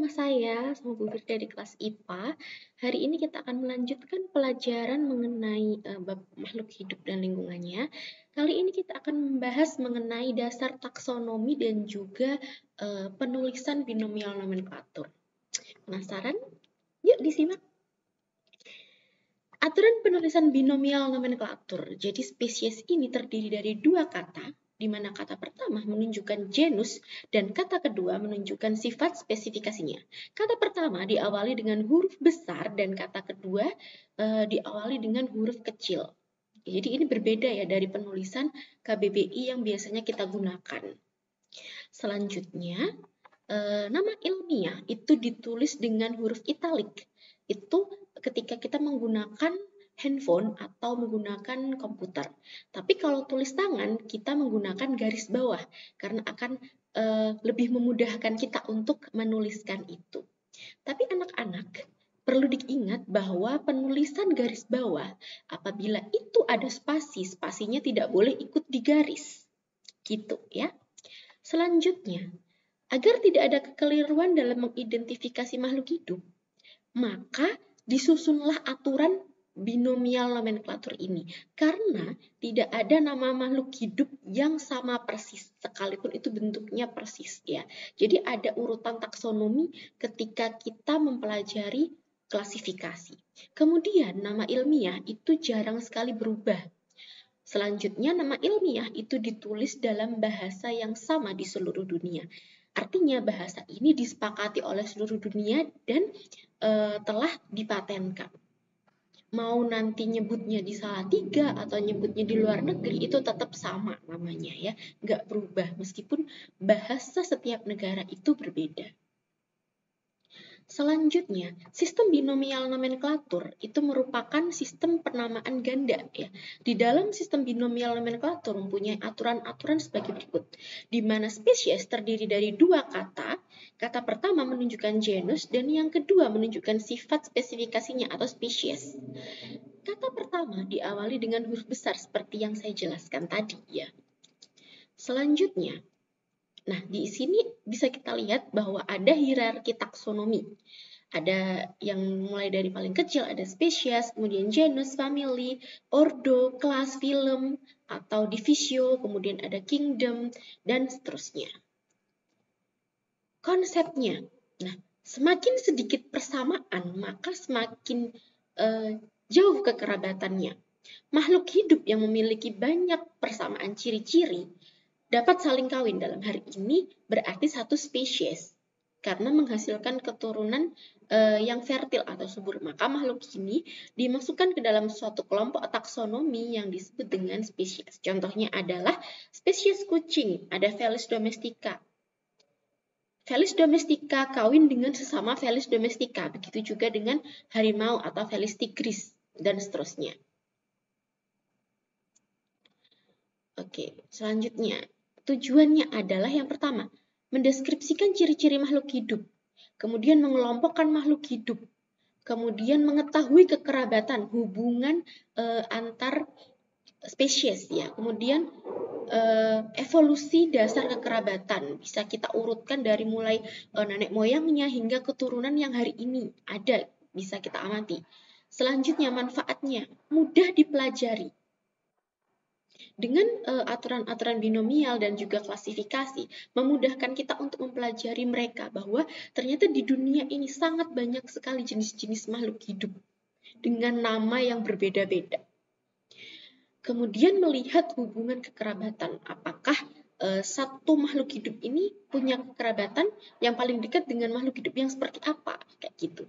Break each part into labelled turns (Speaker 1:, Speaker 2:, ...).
Speaker 1: bersama saya, sama Bu Firda di kelas IPA. Hari ini kita akan melanjutkan pelajaran mengenai bab makhluk hidup dan lingkungannya. Kali ini kita akan membahas mengenai dasar taksonomi dan juga penulisan binomial nomenklatur. Penasaran? Yuk disimak. Aturan penulisan binomial nomenklatur. Jadi spesies ini terdiri dari dua kata, di mana kata pertama menunjukkan genus dan kata kedua menunjukkan sifat spesifikasinya. Kata pertama diawali dengan huruf besar dan kata kedua diawali dengan huruf kecil. Jadi ini berbeda ya dari penulisan KBBI yang biasanya kita gunakan. Selanjutnya, nama ilmiah itu ditulis dengan huruf italik. Itu ketika kita menggunakan handphone atau menggunakan komputer. Tapi kalau tulis tangan, kita menggunakan garis bawah karena akan lebih memudahkan kita untuk menuliskan itu. Tapi anak-anak perlu diingat bahwa penulisan garis bawah, apabila itu ada spasi, spasinya tidak boleh ikut di garis. Gitu ya. Selanjutnya, agar tidak ada kekeliruan dalam mengidentifikasi makhluk hidup, maka disusunlah aturan binomial nomenklatur ini. Karena tidak ada nama makhluk hidup yang sama persis, sekalipun itu bentuknya persis ya. Jadi ada urutan taksonomi ketika kita mempelajari klasifikasi. Kemudian nama ilmiah itu jarang sekali berubah. Selanjutnya nama ilmiah itu ditulis dalam bahasa yang sama di seluruh dunia. Artinya bahasa ini disepakati oleh seluruh dunia dan telah dipatenkan. Mau nanti nyebutnya di Salatiga atau nyebutnya di luar negeri itu tetap sama namanya ya, nggak berubah meskipun bahasa setiap negara itu berbeda. Selanjutnya, sistem binomial nomenklatur itu merupakan sistem penamaan ganda ya. Di dalam sistem binomial nomenklatur mempunyai aturan-aturan sebagai berikut, di mana spesies terdiri dari dua kata. Kata pertama menunjukkan genus dan yang kedua menunjukkan sifat spesifikasinya atau spesies. Kata pertama diawali dengan huruf besar seperti yang saya jelaskan tadi ya. Selanjutnya, nah, di sini bisa kita lihat bahwa ada hierarki taksonomi. Ada yang mulai dari paling kecil, ada spesies, kemudian genus, family, ordo, kelas, film, atau divisio, kemudian ada kingdom, dan seterusnya. Konsepnya, nah, semakin sedikit persamaan, maka semakin jauh kekerabatannya. Makhluk hidup yang memiliki banyak persamaan ciri-ciri dapat saling kawin. Dalam hari ini berarti satu spesies karena menghasilkan keturunan yang fertil atau subur. Maka makhluk ini dimasukkan ke dalam suatu kelompok taksonomi yang disebut dengan spesies. Contohnya adalah spesies kucing, ada Felis domestica. Felis domestica kawin dengan sesama Felis domestica. Begitu juga dengan harimau atau Felis tigris dan seterusnya. Oke, selanjutnya. Tujuannya adalah yang pertama, mendeskripsikan ciri-ciri makhluk hidup, kemudian mengelompokkan makhluk hidup, kemudian mengetahui kekerabatan, hubungan antar spesies ya, kemudian evolusi dasar kekerabatan, bisa kita urutkan dari mulai nenek moyangnya hingga keturunan yang hari ini ada, bisa kita amati. Selanjutnya manfaatnya, mudah dipelajari. Dengan aturan-aturan binomial dan juga klasifikasi, memudahkan kita untuk mempelajari mereka bahwa ternyata di dunia ini sangat banyak sekali jenis-jenis makhluk hidup dengan nama yang berbeda-beda. Kemudian melihat hubungan kekerabatan, apakah satu makhluk hidup ini punya kekerabatan yang paling dekat dengan makhluk hidup yang seperti apa, kayak gitu.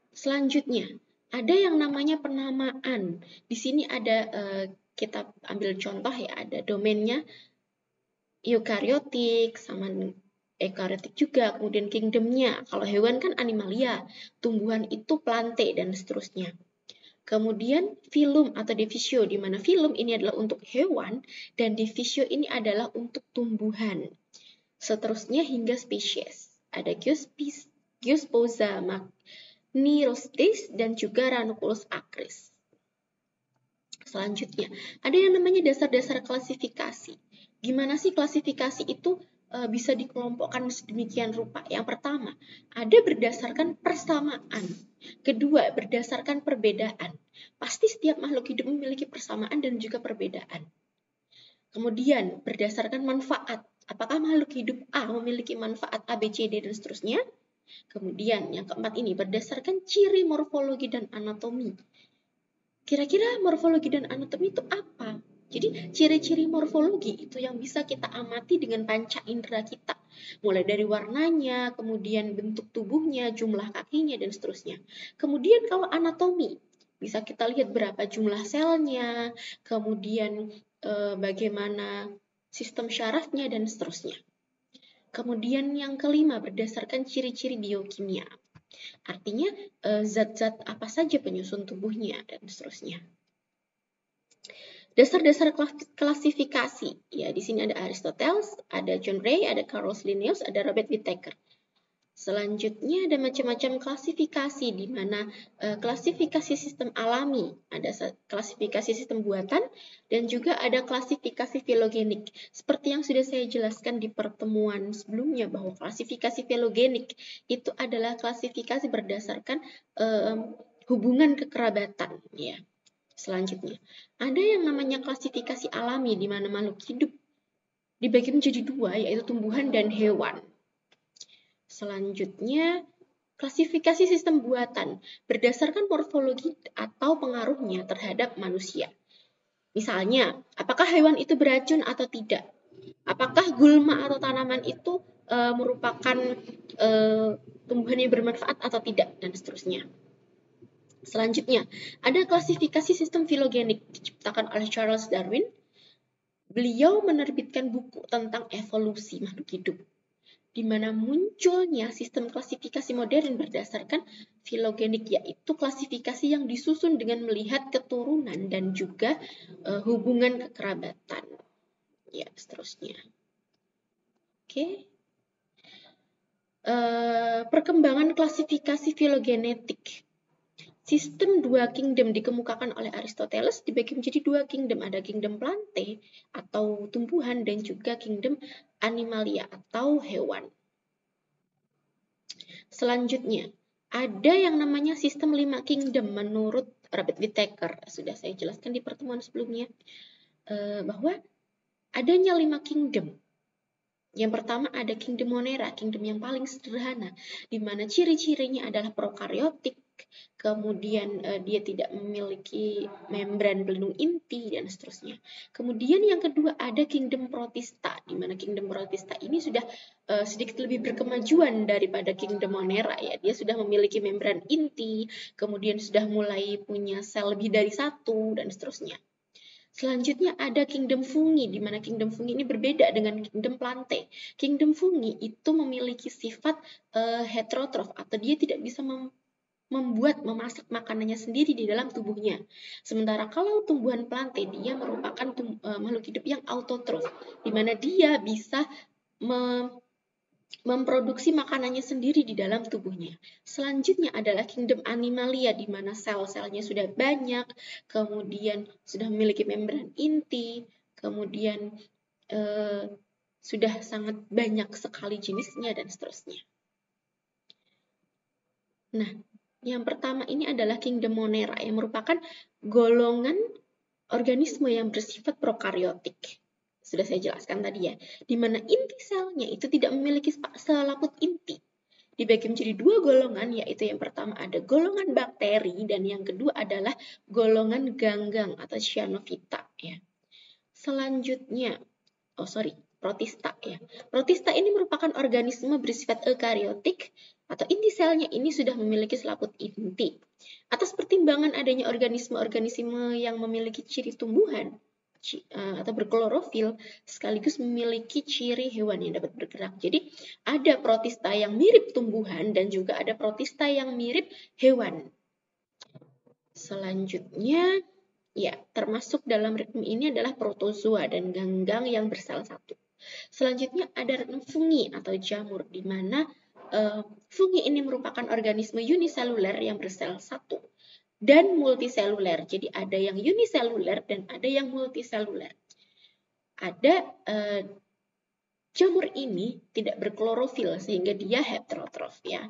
Speaker 1: Selanjutnya, ada yang namanya penamaan. Di sini ada kita ambil contoh ya, ada domainnya eukariotik sama eukariotik juga, kemudian kingdomnya. Kalau hewan kan animalia, tumbuhan itu plante dan seterusnya. Kemudian filum atau divisio, di mana filum ini adalah untuk hewan dan divisio ini adalah untuk tumbuhan. Seterusnya hingga spesies. Ada Geosposa, Nirostes, dan juga Ranunculus acris. Selanjutnya, ada yang namanya dasar-dasar klasifikasi. Gimana sih klasifikasi itu bisa dikelompokkan sedemikian rupa. Yang pertama, ada berdasarkan persamaan. Kedua, berdasarkan perbedaan. Pasti setiap makhluk hidup memiliki persamaan dan juga perbedaan. Kemudian, berdasarkan manfaat. Apakah makhluk hidup A memiliki manfaat A, B, C, D, dan seterusnya? Kemudian, yang keempat ini, berdasarkan ciri morfologi dan anatomi. Kira-kira morfologi dan anatomi itu apa? Jadi ciri-ciri morfologi itu yang bisa kita amati dengan panca indera kita. Mulai dari warnanya, kemudian bentuk tubuhnya, jumlah kakinya, dan seterusnya. Kemudian kalau anatomi, bisa kita lihat berapa jumlah selnya, kemudian bagaimana sistem syarafnya, dan seterusnya. Kemudian yang kelima, berdasarkan ciri-ciri biokimia. Artinya zat-zat apa saja penyusun tubuhnya, dan seterusnya. Dasar-dasar klasifikasi, ya di sini ada Aristoteles, ada John Ray, ada Carl Linnaeus, ada Robert Whittaker. Selanjutnya ada macam-macam klasifikasi, di mana klasifikasi sistem alami, ada klasifikasi sistem buatan, dan juga ada klasifikasi filogenik. Seperti yang sudah saya jelaskan di pertemuan sebelumnya, bahwa klasifikasi filogenik itu adalah klasifikasi berdasarkan hubungan kekerabatan, ya. Selanjutnya, ada yang namanya klasifikasi alami, di mana makhluk hidup dibagi menjadi dua, yaitu tumbuhan dan hewan. Selanjutnya, klasifikasi sistem buatan berdasarkan morfologi atau pengaruhnya terhadap manusia. Misalnya, apakah hewan itu beracun atau tidak? Apakah gulma atau tanaman itu merupakan tumbuhan yang bermanfaat atau tidak? Dan seterusnya. Selanjutnya, ada klasifikasi sistem filogenik diciptakan oleh Charles Darwin. Beliau menerbitkan buku tentang evolusi makhluk hidup, di mana munculnya sistem klasifikasi modern berdasarkan filogenik, yaitu klasifikasi yang disusun dengan melihat keturunan dan juga hubungan kekerabatan. Ya, seterusnya. Oke. Perkembangan klasifikasi filogenetik. Sistem dua kingdom dikemukakan oleh Aristoteles, dibagi menjadi dua kingdom. Ada kingdom plante atau tumbuhan dan juga kingdom animalia atau hewan. Selanjutnya, ada yang namanya sistem 5 kingdom menurut Robert Whittaker. Sudah saya jelaskan di pertemuan sebelumnya, bahwa adanya 5 kingdom. Yang pertama ada kingdom Monera, kingdom yang paling sederhana, di mana ciri-cirinya adalah prokaryotik, kemudian dia tidak memiliki membran pelindung inti, dan seterusnya. Kemudian yang kedua ada kingdom Protista, di mana kingdom Protista ini sudah sedikit lebih berkemajuan daripada kingdom Monera, ya. Dia sudah memiliki membran inti, kemudian sudah mulai punya sel lebih dari satu, dan seterusnya. Selanjutnya ada kingdom fungi, di mana kingdom fungi ini berbeda dengan kingdom plante. Kingdom fungi itu memiliki sifat heterotrof, atau dia tidak bisa memasak makanannya sendiri di dalam tubuhnya. Sementara kalau tumbuhan plante, dia merupakan makhluk hidup yang autotrof, di mana dia bisa memproduksi makanannya sendiri di dalam tubuhnya. Selanjutnya adalah kingdom animalia, di mana sel-selnya sudah banyak, kemudian sudah memiliki membran inti, kemudian sudah sangat banyak sekali jenisnya, dan seterusnya. Nah, yang pertama ini adalah kingdom Monera, yang merupakan golongan organisme yang bersifat prokaryotik. Sudah saya jelaskan tadi, ya, di mana inti selnya itu tidak memiliki selaput inti. Dibagi menjadi dua golongan, yaitu yang pertama ada golongan bakteri dan yang kedua adalah golongan ganggang atau cyanophyta, ya. Selanjutnya, protista, ya. Protista ini merupakan organisme bersifat eukaryotik atau inti selnya ini sudah memiliki selaput inti. Atas pertimbangan adanya organisme-organisme yang memiliki ciri tumbuhan atau berklorofil sekaligus memiliki ciri hewan yang dapat bergerak. Jadi ada protista yang mirip tumbuhan dan juga ada protista yang mirip hewan. Selanjutnya, ya, termasuk dalam rektum ini adalah protozoa dan ganggang yang bersel satu. Selanjutnya ada rektum fungi atau jamur, di mana fungi ini merupakan organisme uniseluler yang bersel satu dan multiseluler. Jadi ada yang uniseluler dan ada yang multiseluler. Ada Jamur ini tidak berklorofil sehingga dia heterotrof ya.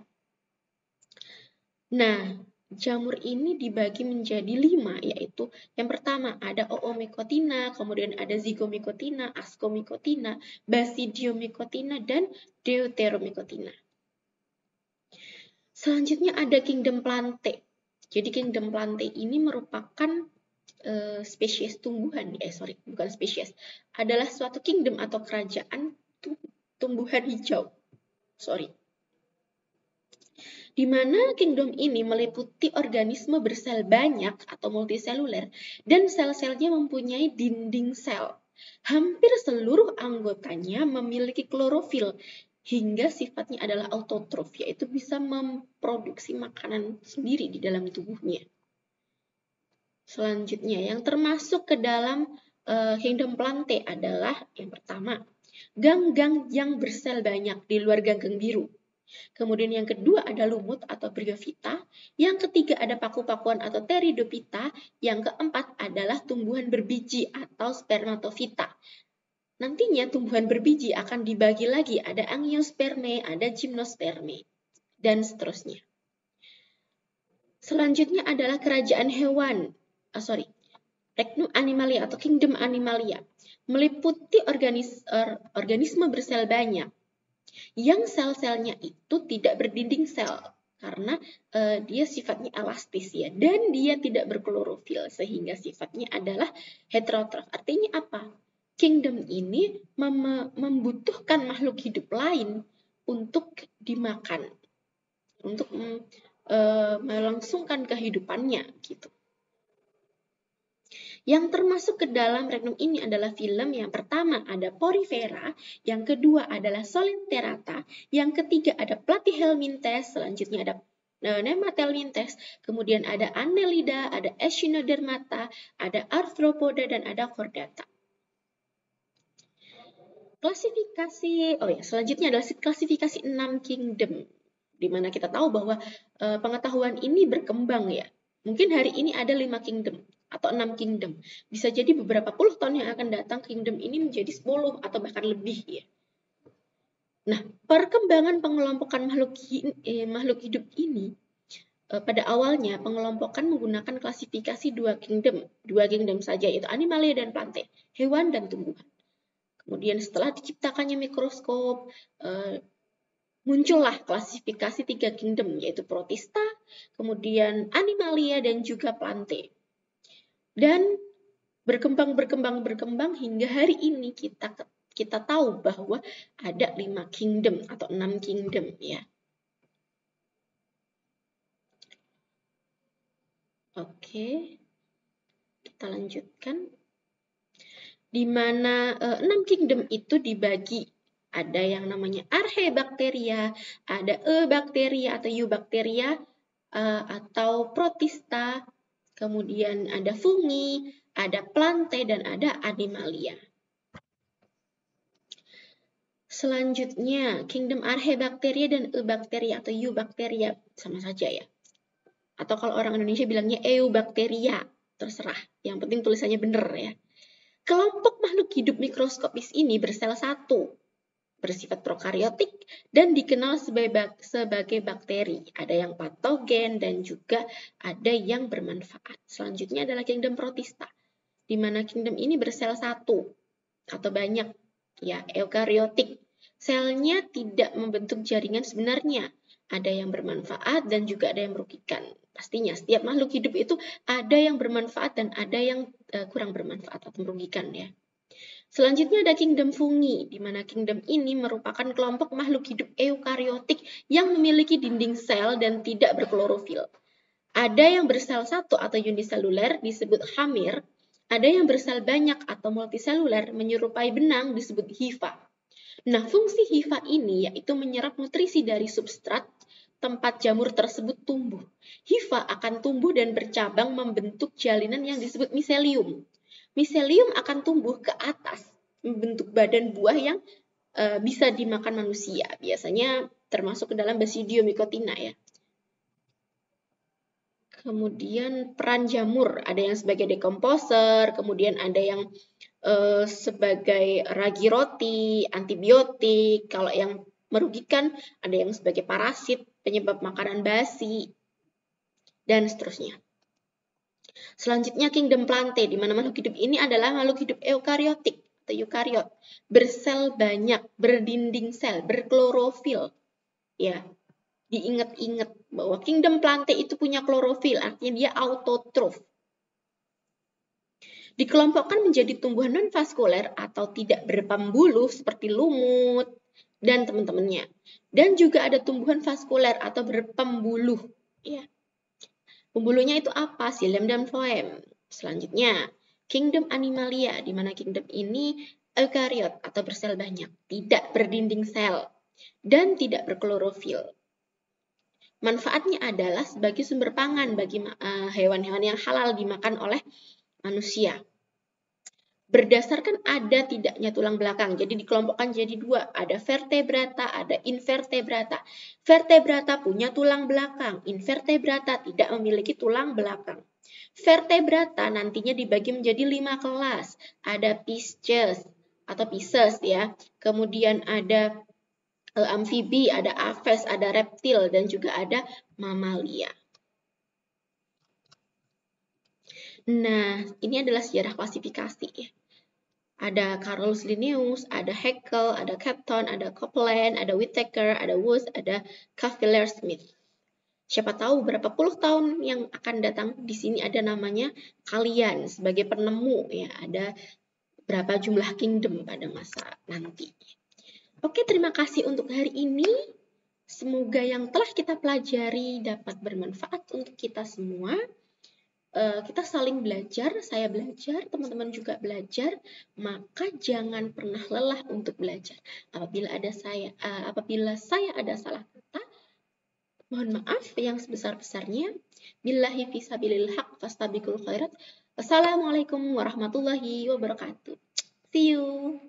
Speaker 1: Nah, jamur ini dibagi menjadi 5, yaitu yang pertama ada Oomicotina, kemudian ada Zygomicotina, Ascomicotina, Basidiomycotina, dan Deuteromicotina. Selanjutnya ada kingdom Plantae. Jadi kingdom Plantae ini merupakan spesies tumbuhan, bukan spesies, adalah suatu kingdom atau kerajaan tumbuhan hijau. Di mana kingdom ini meliputi organisme bersel banyak atau multiseluler dan sel-selnya mempunyai dinding sel. Hampir seluruh anggotanya memiliki klorofil hingga sifatnya adalah autotrof, yaitu bisa memproduksi makanan sendiri di dalam tubuhnya. Selanjutnya, yang termasuk ke dalam kingdom Plantae adalah yang pertama, gang-gang yang bersel banyak di luar gang-gang biru. Kemudian yang kedua ada lumut atau bryophyta, yang ketiga ada paku-pakuan atau pteridophyta, yang keempat adalah tumbuhan berbiji atau spermatophyta. Nantinya tumbuhan berbiji akan dibagi lagi, ada angiospermae, ada gymnospermae, dan seterusnya. Selanjutnya adalah kerajaan hewan. Regnum Animalia atau Kingdom Animalia, meliputi organisme bersel banyak yang sel-selnya itu tidak berdinding sel karena dia sifatnya elastis ya, dan dia tidak berklorofil sehingga sifatnya adalah heterotrof. Artinya apa? Kingdom ini membutuhkan makhluk hidup lain untuk dimakan, untuk melangsungkan kehidupannya gitu. Yang termasuk ke dalam regnum ini adalah filem. Yang pertama ada Porifera, yang kedua adalah Solenterata, yang ketiga ada Platyhelminthes, selanjutnya ada Nemathelminthes, kemudian ada Annelida, ada Echinodermata, ada Arthropoda, dan ada Chordata. Selanjutnya adalah klasifikasi 6 kingdom, di mana kita tahu bahwa pengetahuan ini berkembang ya. Mungkin hari ini ada 5 kingdom atau 6 kingdom. Bisa jadi beberapa puluh tahun yang akan datang kingdom ini menjadi 10 atau bahkan lebih ya. Nah, perkembangan pengelompokan makhluk hidup ini pada awalnya pengelompokan menggunakan klasifikasi 2 kingdom saja, yaitu Animalia dan Plantae, hewan dan tumbuhan. Kemudian setelah diciptakannya mikroskop, muncullah klasifikasi 3 kingdom, yaitu Protista, kemudian Animalia, dan juga Plantae. Dan berkembang hingga hari ini kita tahu bahwa ada 5 kingdom atau 6 kingdom ya. Oke, kita lanjutkan. Di mana 6 kingdom itu dibagi. Ada yang namanya Archaebacteria, ada Eubacteria atau Eubacteria, atau Protista, kemudian ada fungi, ada Plantae, dan ada Animalia. Selanjutnya, kingdom Archaebacteria dan Eubacteria atau Eubacteria sama saja ya. Atau kalau orang Indonesia bilangnya Eubacteria, terserah. Yang penting tulisannya benar ya. Kelompok makhluk hidup mikroskopis ini bersel satu, bersifat prokariotik, dan dikenal sebagai bakteri. Ada yang patogen dan juga ada yang bermanfaat. Selanjutnya adalah kingdom Protista, di mana kingdom ini bersel satu atau banyak, ya, eukariotik. Selnya tidak membentuk jaringan sebenarnya. Ada yang bermanfaat dan juga ada yang merugikan. Pastinya setiap makhluk hidup itu ada yang bermanfaat dan ada yang kurang bermanfaat atau merugikan ya. Selanjutnya ada kingdom fungi, di mana kingdom ini merupakan kelompok makhluk hidup eukariotik yang memiliki dinding sel dan tidak berklorofil. Ada yang bersel satu atau uniseluler disebut hamir, ada yang bersel banyak atau multiseluler menyerupai benang disebut hifa. Nah, fungsi hifa ini yaitu menyerap nutrisi dari substrat tempat jamur tersebut tumbuh. Hifa akan tumbuh dan bercabang membentuk jalinan yang disebut miselium. Miselium akan tumbuh ke atas, membentuk badan buah yang bisa dimakan manusia. Biasanya termasuk ke dalam Basidiomycotina ya. Kemudian peran jamur, ada yang sebagai dekomposer, kemudian ada yang sebagai ragi roti, antibiotik. Kalau yang merugikan ada yang sebagai parasit, penyebab makanan basi, dan seterusnya. Selanjutnya kingdom Plantae, di mana makhluk hidup ini adalah makhluk hidup eukariotik atau eukariot, bersel banyak, berdinding sel, berklorofil. Ya, diingat-ingat bahwa kingdom Plantae itu punya klorofil, artinya dia autotrof. Dikelompokkan menjadi tumbuhan non-vaskuler atau tidak berpembuluh seperti lumut dan teman-temannya. Dan juga ada tumbuhan vaskuler atau berpembuluh. Ya. Pembuluhnya itu apa? Xilem dan phloem. Selanjutnya, kingdom Animalia, di mana kingdom ini eukariot atau bersel banyak, tidak berdinding sel, dan tidak berklorofil. Manfaatnya adalah sebagai sumber pangan bagi hewan-hewan yang halal dimakan oleh manusia. Berdasarkan ada tidaknya tulang belakang, jadi dikelompokkan jadi dua, ada vertebrata, ada invertebrata. Vertebrata punya tulang belakang, invertebrata tidak memiliki tulang belakang. Vertebrata nantinya dibagi menjadi 5 kelas, ada Pisces atau Pisces ya, kemudian ada amfibi, ada aves, ada reptil, dan juga ada mamalia. Nah, ini adalah sejarah klasifikasi ya. Ada Carolus Linnaeus, ada Haeckel, ada Capton, ada Copeland, ada Whittaker, ada Wood, ada Cavalier-Smith. Siapa tahu berapa puluh tahun yang akan datang di sini ada namanya kalian sebagai penemu ya, ada berapa jumlah kingdom pada masa nanti. Oke, terima kasih untuk hari ini. Semoga yang telah kita pelajari dapat bermanfaat untuk kita semua. Kita saling belajar, saya belajar, teman-teman juga belajar, maka jangan pernah lelah untuk belajar. Apabila saya ada salah kata, mohon maaf yang sebesar-besarnya. Billahi fisabilil haq fastabiqul khairat. Wassalamualaikum warahmatullahi wabarakatuh. See you.